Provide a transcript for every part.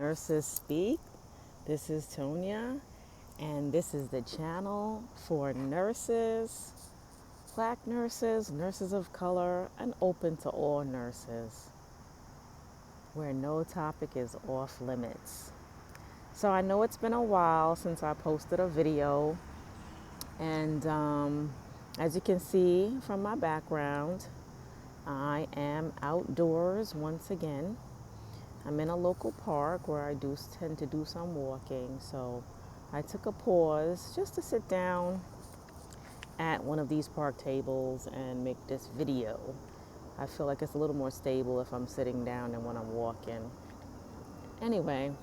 Nurses Speak. This is Tonya, and this is the channel for nurses, black nurses, nurses of color, and open to all nurses, where no topic is off limits. So I know it's been a while since I posted a video, and as you can see from my background, I am outdoors once again. I'm in a local park where I do tend to do some walking, so I took a pause just to sit down at one of these park tables and make this video. I feel like it's a little more stable if I'm sitting down than when I'm walking. Anyway,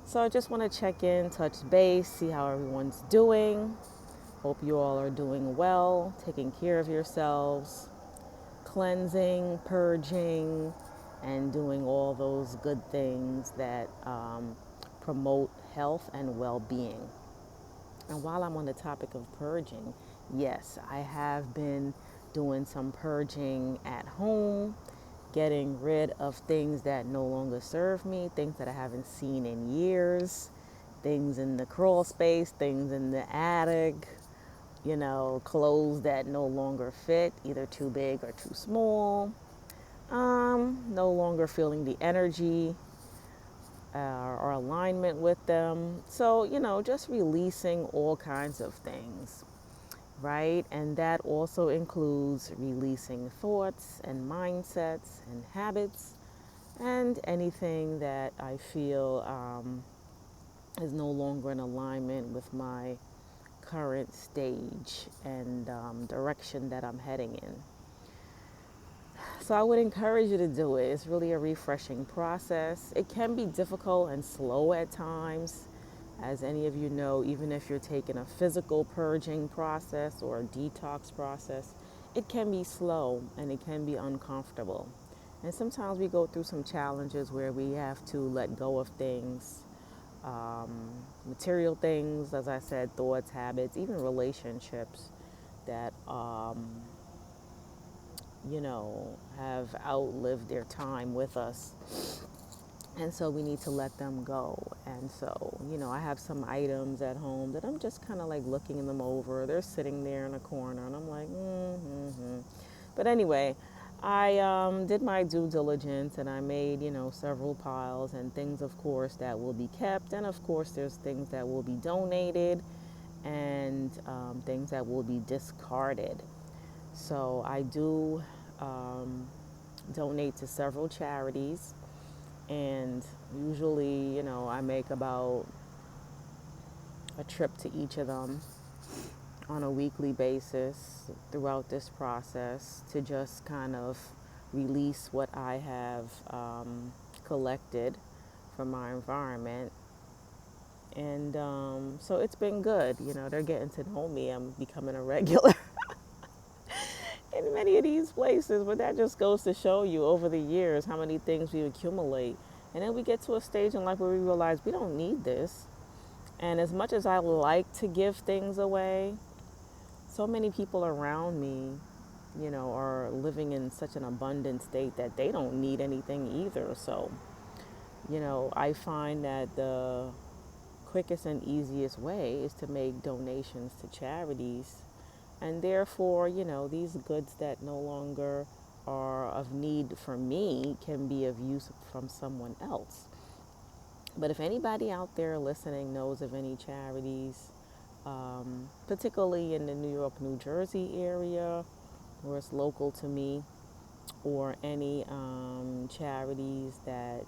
so I just want to check in, touch base, see how everyone's doing. Hope you all are doing well, taking care of yourselves, cleansing, purging, and doing all those good things that promote health and well-being. And while I'm on the topic of purging, yes, I have been doing some purging at home, getting rid of things that no longer serve me, things that I haven't seen in years, things in the crawl space, things in the attic, clothes that no longer fit, either too big or too small. No longer feeling the energy or alignment with them. So, just releasing all kinds of things, right? And that also includes releasing thoughts and mindsets and habits and anything that I feel is no longer in alignment with my current stage and direction that I'm heading in. So I would encourage you to do it. It's really a refreshing process. It can be difficult and slow at times. As any of you know, even if you're taking a physical purging process or a detox process, it can be slow and it can be uncomfortable. And sometimes we go through some challenges where we have to let go of things, material things, as I said, thoughts, habits, even relationships that have outlived their time with us. And so we need to let them go. And so, I have some items at home that I'm just kind of like looking them over. They're sitting there in a corner and I'm like, But anyway, I did my due diligence and I made, several piles and things, of course, that will be kept. And of course, there's things that will be donated and things that will be discarded. So I do donate to several charities, and usually, I make about a trip to each of them on a weekly basis throughout this process to just kind of release what I have collected from my environment. And so it's been good. They're getting to know me. I'm becoming a regular in many of these places, but that just goes to show you over the years how many things we accumulate. And then we get to a stage in life where we realize we don't need this. And as much as I like to give things away, so many people around me, are living in such an abundant state that they don't need anything either. So, I find that the quickest and easiest way is to make donations to charities. And therefore, these goods that no longer are of need for me can be of use from someone else. But if anybody out there listening knows of any charities, particularly in the New York, New Jersey area, where it's local to me, or any charities that,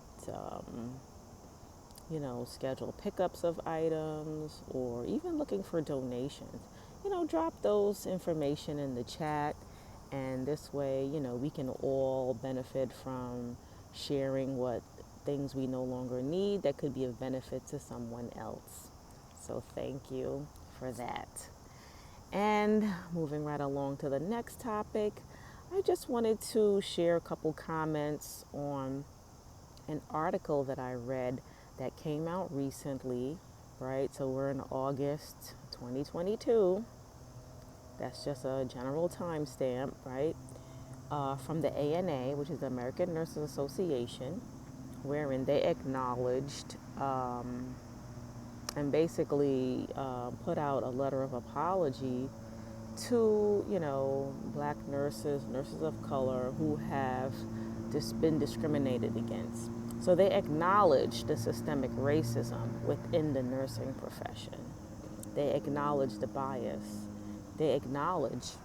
schedule pickups of items, or even looking for donations, drop those information in the chat. And this way, we can all benefit from sharing what things we no longer need that could be of benefit to someone else. So thank you for that. And moving right along to the next topic, I just wanted to share a couple comments on an article that I read that came out recently, right? So we're in August 2022. That's just a general timestamp, right? From the ANA, which is the American Nurses Association, wherein they acknowledged and basically put out a letter of apology to, black nurses, nurses of color who have been discriminated against. So they acknowledge the systemic racism within the nursing profession. They acknowledge the bias. They acknowledge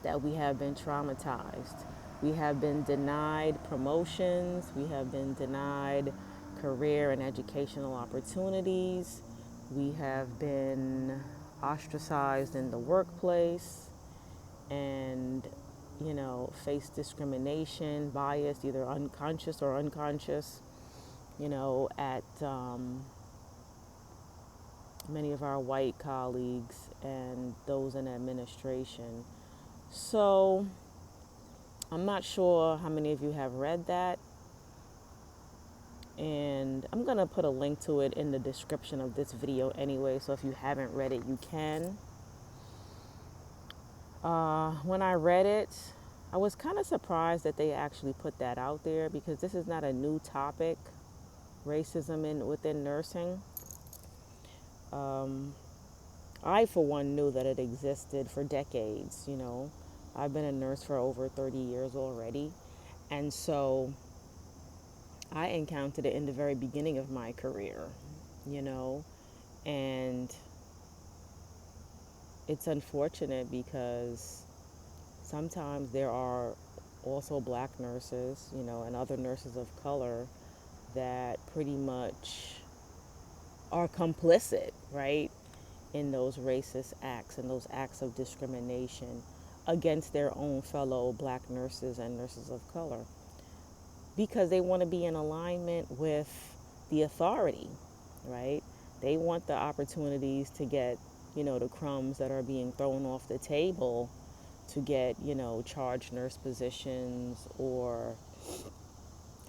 that we have been traumatized. We have been denied promotions. We have been denied career and educational opportunities. We have been ostracized in the workplace and, face discrimination, bias, either unconscious or unconscious, at many of our white colleagues and those in administration. So I'm not sure how many of you have read that, and I'm going to put a link to it in the description of this video anyway, so if you haven't read it, you can. When I read it, I was kind of surprised that they actually put that out there, because this is not a new topic, racism within nursing. I, for one, knew that it existed for decades. I've been a nurse for over 30 years already. And so I encountered it in the very beginning of my career, and it's unfortunate because sometimes there are also black nurses, and other nurses of color that pretty much are complicit, right, in those racist acts and those acts of discrimination against their own fellow black nurses and nurses of color, because they want to be in alignment with the authority, right? They want the opportunities to get, the crumbs that are being thrown off the table to get, charge nurse positions or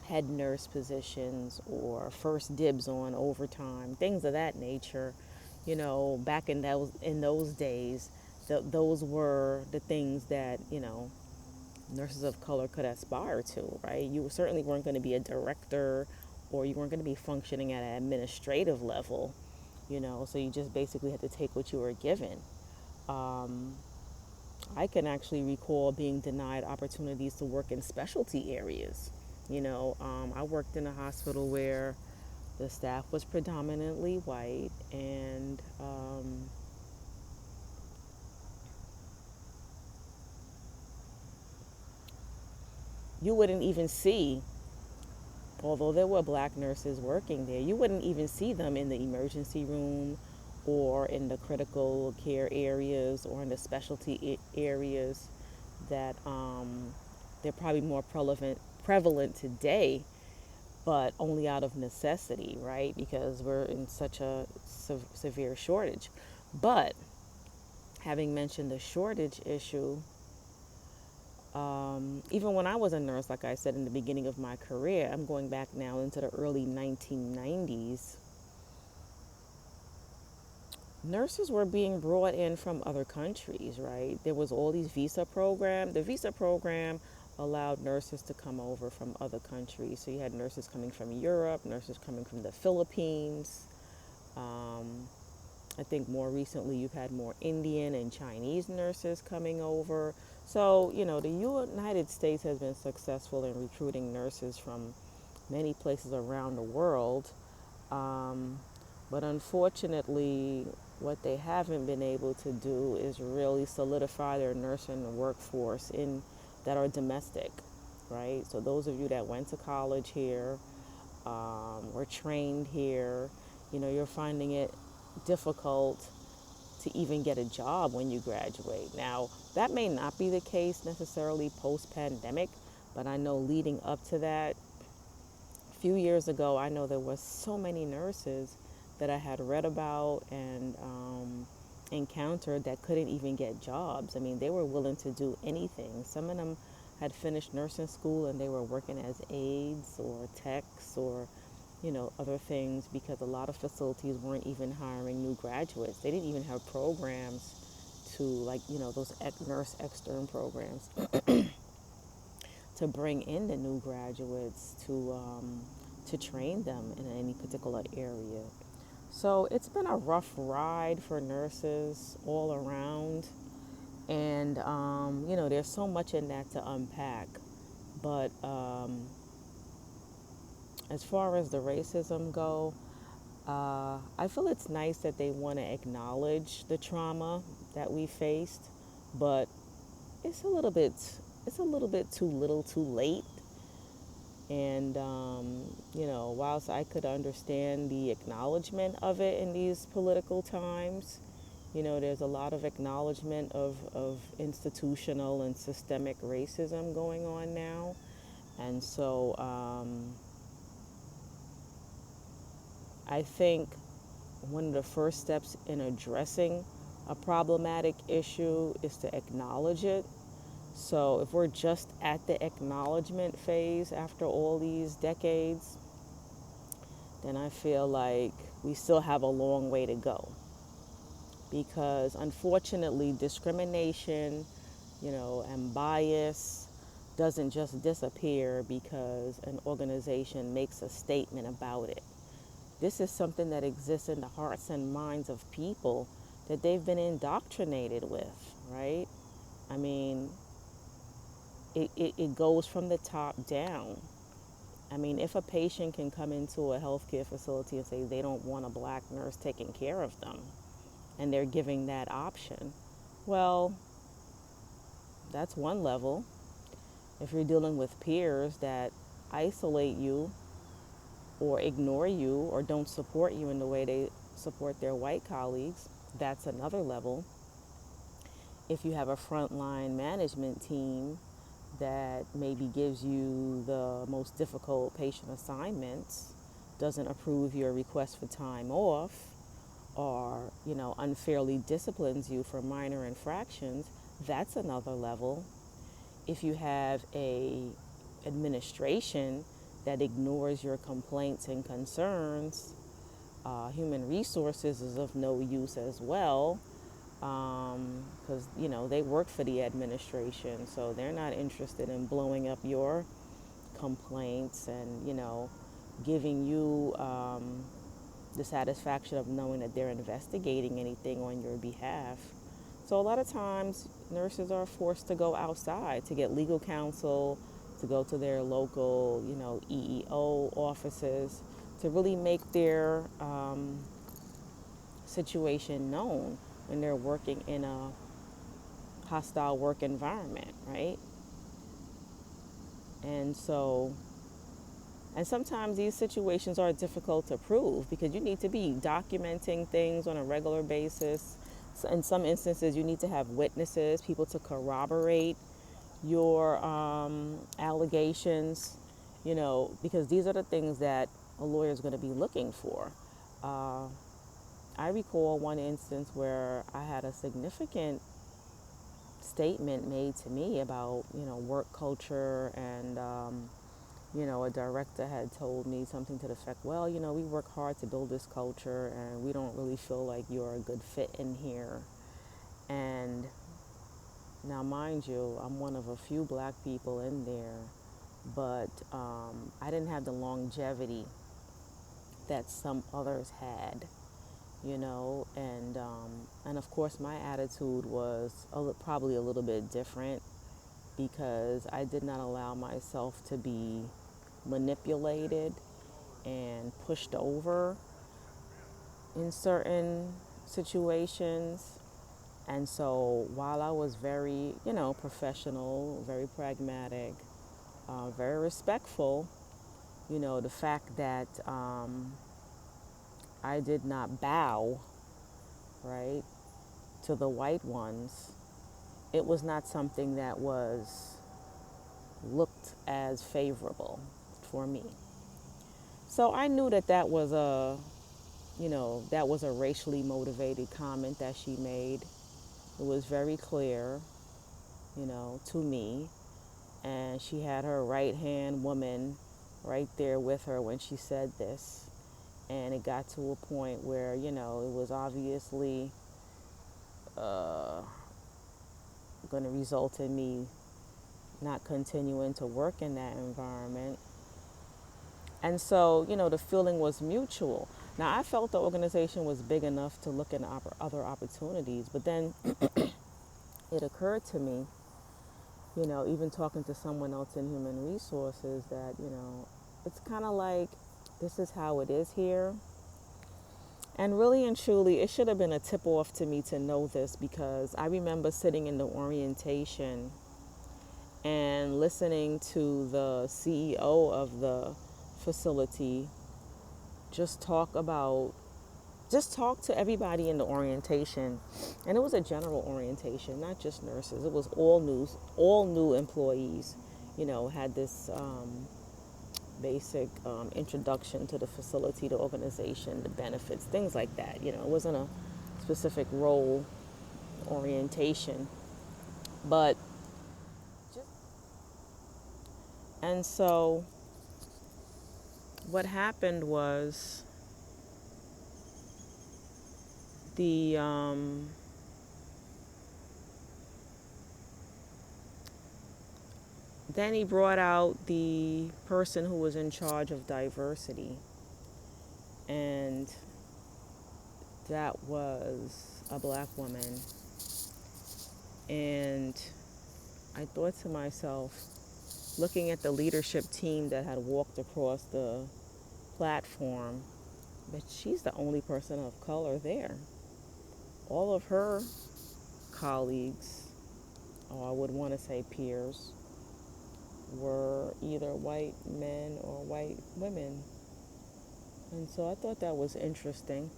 head nurse positions or first dibs on overtime, things of that nature. Back in those days, those were the things that, nurses of color could aspire to, right? You certainly weren't going to be a director, or you weren't going to be functioning at an administrative level, so you just basically had to take what you were given. I can actually recall being denied opportunities to work in specialty areas. I worked in a hospital where the staff was predominantly white, and you wouldn't even see, although there were black nurses working there, you wouldn't even see them in the emergency room or in the critical care areas or in the specialty areas that they're probably more prevalent today, but only out of necessity, right? Because we're in such a severe shortage. But having mentioned the shortage issue, even when I was a nurse, like I said in the beginning of my career, I'm going back now into the early 1990s, nurses were being brought in from other countries, right? There was all these visa programs. The visa program allowed nurses to come over from other countries. So you had nurses coming from Europe, nurses coming from the Philippines. I think more recently you've had more Indian and Chinese nurses coming over. So, the United States has been successful in recruiting nurses from many places around the world. But unfortunately, what they haven't been able to do is really solidify their nursing workforce that are domestic, right? So those of you that went to college here, were trained here, you're finding it difficult to even get a job when you graduate. Now, that may not be the case necessarily post-pandemic, but I know leading up to that, a few years ago, I know there were so many nurses that I had read about and encountered that couldn't even get jobs. I mean, they were willing to do anything. Some of them had finished nursing school and they were working as aides or techs or, other things, because a lot of facilities weren't even hiring new graduates. They didn't even have programs to, like, those nurse extern programs to bring in the new graduates to train them in any particular area. So it's been a rough ride for nurses all around. And, there's so much in that to unpack. But as far as the racism go, I feel it's nice that they want to acknowledge the trauma that we faced, but it's a little bit it's a little bit too little, too late. And whilst I could understand the acknowledgement of it in these political times, there's a lot of acknowledgement of institutional and systemic racism going on now. And so I think one of the first steps in addressing a problematic issue is to acknowledge it. So if we're just at the acknowledgement phase after all these decades, then I feel like we still have a long way to go. Because unfortunately, discrimination, and bias doesn't just disappear because an organization makes a statement about it. This is something that exists in the hearts and minds of people that they've been indoctrinated with, right? I mean, it goes from the top down. I mean, if a patient can come into a healthcare facility and say they don't want a black nurse taking care of them, and they're giving that option, well, that's one level. If you're dealing with peers that isolate you or ignore you or don't support you in the way they support their white colleagues, that's another level. If you have a frontline management team that maybe gives you the most difficult patient assignments, doesn't approve your request for time off, or unfairly disciplines you for minor infractions, that's another level. If you have a administration that ignores your complaints and concerns, human resources is of no use as well, because they work for the administration, so they're not interested in blowing up your complaints and giving you the satisfaction of knowing that they're investigating anything on your behalf. So a lot of times nurses are forced to go outside to get legal counsel, to go to their local EEO offices, to really make their situation known when they're working in a hostile work environment, right? And so, and sometimes these situations are difficult to prove because you need to be documenting things on a regular basis. So in some instances, you need to have witnesses, people to corroborate your allegations, because these are the things that a lawyer is going to be looking for. I recall one instance where I had a significant statement made to me about, work culture, and, a director had told me something to the effect, well, we work hard to build this culture and we don't really feel like you're a good fit in here. And now, mind you, I'm one of a few black people in there, but I didn't have the longevity that some others had. And of course my attitude was probably a little bit different because I did not allow myself to be manipulated and pushed over in certain situations. And so while I was very, professional, very pragmatic, very respectful, the fact that I did not bow, right, to the white ones, it was not something that was looked as favorable for me. So I knew that that was a racially motivated comment that she made. It was very clear, to me. And she had her right-hand woman right there with her when she said this. And it got to a point where, it was obviously going to result in me not continuing to work in that environment. And so, the feeling was mutual. Now, I felt the organization was big enough to look at other opportunities, but then it occurred to me, even talking to someone else in human resources, that, it's kind of like this is how it is here. And really and truly, it should have been a tip off to me to know this, because I remember sitting in the orientation and listening to the CEO of the facility just talk about just talk to everybody in the orientation. And it was a general orientation, not just nurses. It was all new employees, had this basic introduction to the facility, the organization, the benefits, things like that. It wasn't a specific role orientation, but and so what happened was the then he brought out the person who was in charge of diversity, and that was a black woman. And I thought to myself, looking at the leadership team that had walked across the platform, but she's the only person of color there. All of her colleagues, or I would want to say peers, were either white men or white women. And so I thought that was interesting.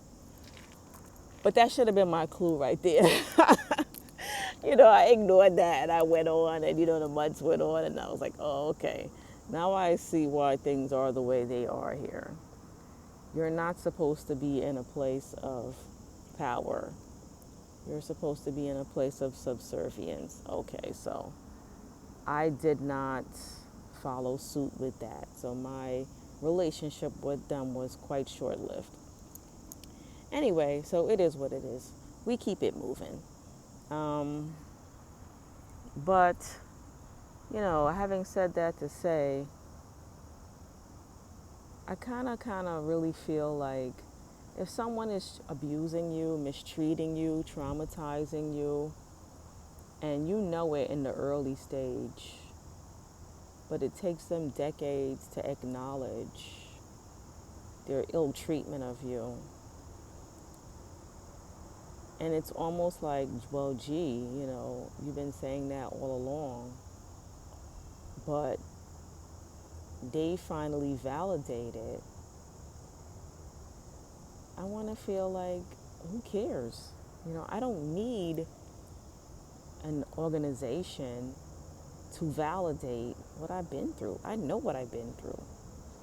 But that should have been my clue right there. I ignored that and I went on, and the months went on, and I was like, oh, okay. Now I see why things are the way they are here. You're not supposed to be in a place of power. You're supposed to be in a place of subservience. Okay, so I did not follow suit with that. So my relationship with them was quite short lived. Anyway, so it is what it is. We keep it moving. But, having said that to say, I kind of really feel like if someone is abusing you, mistreating you, traumatizing you, and you know it in the early stage, but it takes them decades to acknowledge their ill treatment of you. And it's almost like, well, gee, you've been saying that all along. But they finally validate it. I want to feel like, who cares? I don't need an organization to validate what I've been through. I know what I've been through.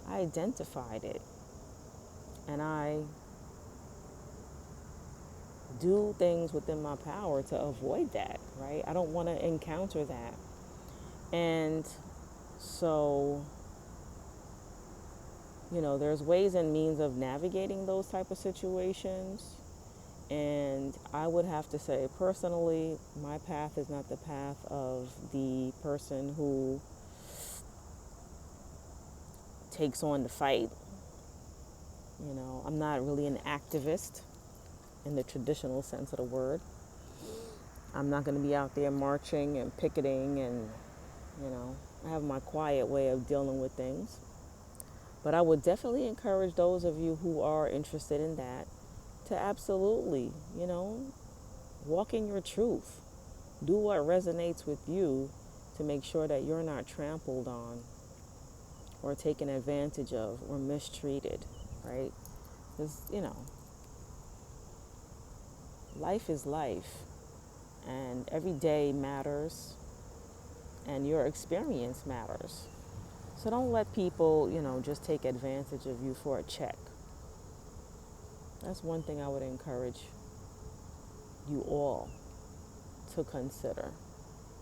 I identified it. And I do things within my power to avoid that, right? I don't want to encounter that. And so, there's ways and means of navigating those type of situations. And I would have to say, personally, my path is not the path of the person who takes on the fight. I'm not really an activist in the traditional sense of the word. I'm not going to be out there marching and picketing, and, I have my quiet way of dealing with things. But I would definitely encourage those of you who are interested in that to absolutely, walk in your truth. Do what resonates with you to make sure that you're not trampled on or taken advantage of or mistreated, right? Because, life is life, and every day matters, and your experience matters. So don't let people, just take advantage of you for a check. That's one thing I would encourage you all to consider.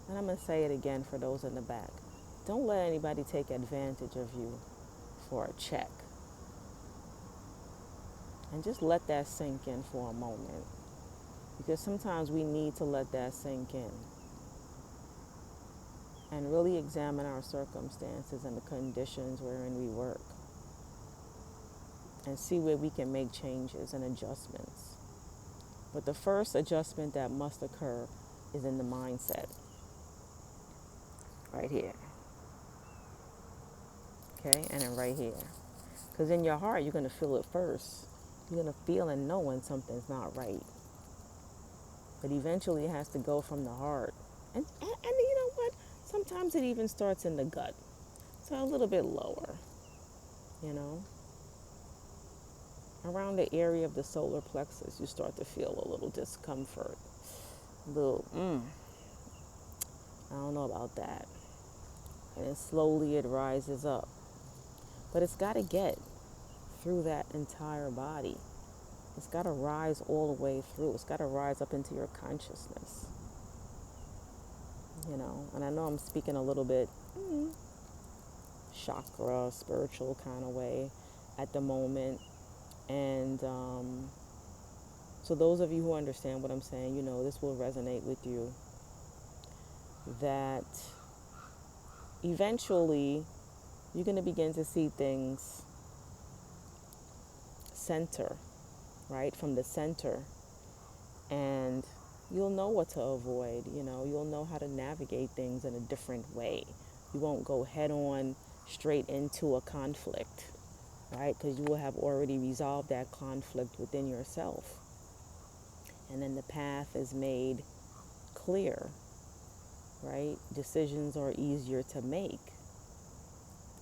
And I'm going to say it again for those in the back. Don't let anybody take advantage of you for a check. And just let that sink in for a moment. Because sometimes we need to let that sink in. And really examine our circumstances and the conditions wherein we work. and see where we can make changes and adjustments. But the first adjustment that must occur is in the mindset, right here, okay, and then right here. Because in your heart, you're going to feel it first. You're going to feel and know when something's not right. But eventually it has to go from the heart. And you know what? Sometimes it even starts in the gut. So a little bit lower, you know. Around the area of the solar plexus, you start to feel a little discomfort. A little, I don't know about that. And then slowly it rises up. But it's got to get through that entire body. It's got to rise all the way through. It's got to rise up into your consciousness. You know, and I know I'm speaking a little bit chakra, spiritual kind of way at the moment. And so those of you who understand what I'm saying, you know, this will resonate with you. That eventually you're going to begin to see things center, right, from the center. And you'll know what to avoid, you know, you'll know how to navigate things in a different way. You won't go head on straight into a conflict, right? Because you will have already resolved that conflict within yourself. And then the path is made clear, right? Decisions are easier to make.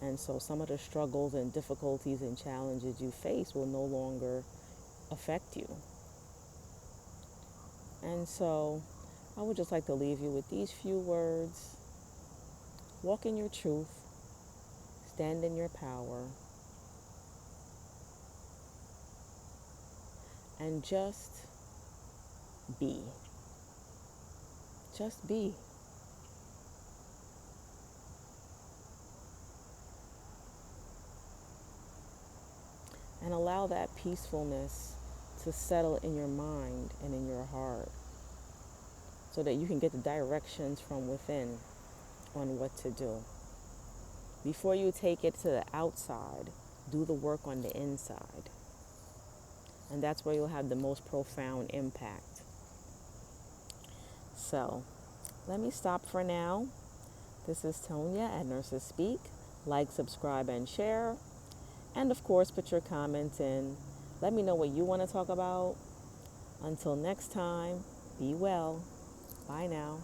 And so some of the struggles and difficulties and challenges you face will no longer affect you. And so I would just like to leave you with these few words. Walk in your truth. Stand in your power. And just be. Just be. And allow that peacefulness to settle in your mind and in your heart so that you can get the directions from within on what to do. Before you take it to the outside, do the work on the inside. And that's where you'll have the most profound impact. So, let me stop for now. This is Tonya at Nurses Speak. Like, subscribe, and share. And of course, put your comments in. Let me know what you want to talk about. Until next time, be well. Bye now.